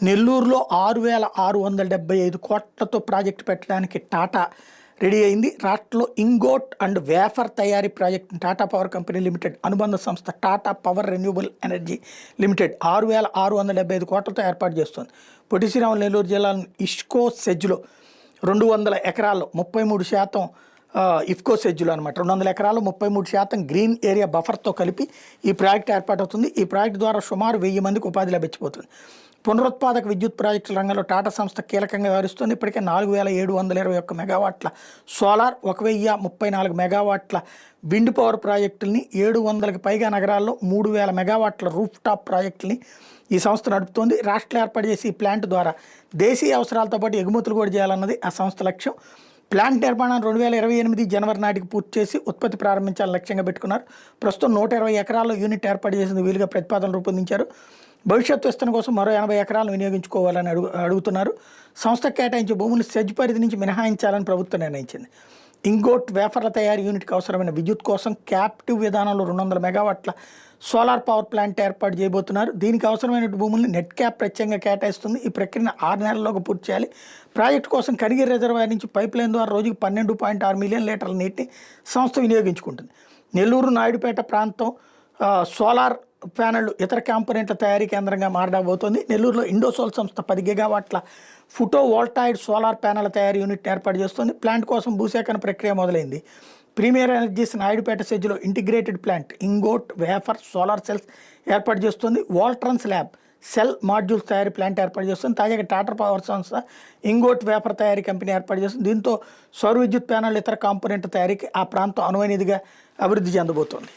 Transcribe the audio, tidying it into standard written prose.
నెల్లూరులో 6,675 కోట్లతో ప్రాజెక్టు పెట్టడానికి టాటా రెడీ అయింది. రాష్ట్రంలో ఇంగోట్ అండ్ వేఫర్ తయారీ project Tata power company limited అనుబంధ సంస్థ Tata power renewable energy limited 6,675 కోట్లతో ఏర్పాటు చేస్తుంది. పొట్టి శ్రీరాములు నెల్లూరు జిల్లాలోని ఇష్కో సెజ్లో 200 ఎకరాల్లో 33% ఇఫ్కో సెజ్లో అనమాట 200 ఎకరాలు 33% గ్రీన్ ఏరియా బఫర్తో కలిపి ఈ ప్రాజెక్టు ఏర్పాటవుతుంది. ఈ ప్రాజెక్టు ద్వారా సుమారు 1000 మందికి ఉపాధి లభించబోతుంది. పునరుత్పాదక విద్యుత్ ప్రాజెక్టుల రంగంలో టాటా సంస్థ కీలకంగా వ్యవహరిస్తుంది. ఇప్పటికే 4,721 మెగావాట్ల సోలార్, 1,034 మెగావాట్ల విండ్ పవర్ ప్రాజెక్టుల్ని, 700కి పైగా నగరాల్లో 3,000 మెగావాట్ల రూఫ్ టాప్ ప్రాజెక్టుల్ని ఈ సంస్థ నడుపుతోంది. రాష్ట్రంలో ఏర్పాటు చేసి ఈ ప్లాంట్ ద్వారా దేశీయ అవసరాలతో పాటు ఎగుమతులు కూడా చేయాలన్నది ఆ సంస్థ లక్ష్యం. ప్లాంట్ నిర్మాణం 2028 జనవరి నాటికి పూర్తి చేసి ఉత్పత్తి ప్రారంభించాలని లక్ష్యంగా పెట్టుకున్నారు. ప్రస్తుతం 120 ఎకరాల్లో యూనిట్ ఏర్పాటు చేసిన వీలుగా ప్రతిపాదనలు రూపొందించారు. భవిష్యత్తు విస్తరణ కోసం మరో 80 ఎకరాలను వినియోగించుకోవాలని అడుగుతున్నారు. సంస్థ కేటాయించే భూములు సెజ్ పరిధి నుంచి మినహాయించాలని ప్రభుత్వం నిర్ణయించింది. ఇంగోట్ వేఫర్ల తయారీ యూనిట్కి అవసరమైన విద్యుత్ కోసం క్యాప్టివ్ విధానంలో 200 మెగావాట్ల సోలార్ పవర్ ప్లాంట్ ఏర్పాటు చేయబోతున్నారు. దీనికి అవసరమైన భూముల్ని నెట్ క్యాప్ ప్రత్యేకంగా కేటాయిస్తుంది. ఈ ప్రక్రియను 6 నెలల్లోగా పూర్తి చేయాలి. ప్రాజెక్టు కోసం కనిగిరి రిజర్వాయర్ నుంచి పైప్ లైన్ ద్వారా రోజుకి 12.6 మిలియన్ లీటర్ల నీటిని సంస్థ వినియోగించుకుంటుంది. నెల్లూరు నాయుడుపేట ప్రాంతం సోలార్ ప్యానెళ్లు ఇతర కాంపోనెంట్ల తయారీ కేంద్రంగా మారడబోతోంది. నెల్లూరులో ఇండోసోల్ సంస్థ 10 గిగావాట్ల ఫోటో వోల్టాయిడ్ సోలార్ ప్యానెల్ తయారీ యూనిట్ ఏర్పాటు చేస్తుంది. ప్లాంట్ కోసం భూసేకరణ ప్రక్రియ మొదలైంది. ప్రీమియర్ ఎనర్జీస్ నాయుడుపేట సెజ్లో integrated plant ingot wafer solar cells ఏర్పాటు చేస్తుంది. వాల్ట్రన్స్ ల్యాబ్ సెల్ మాడ్యూల్స్ తయారీ ప్లాంట్ ఏర్పాటు చేస్తుంది. తాజాగా టాటా పవర్ సంస్థ ఇంగోట్ వేఫర్ తయారీ కంపెనీ ఏర్పాటు చేస్తుంది. దీంతో సౌర విద్యుత్ ప్యానెల్ ఇతర కాంపోనెంట్ తయారీకి ఆ ప్రాంతం అనువైనదిగా అభివృద్ధి చెందబోతోంది.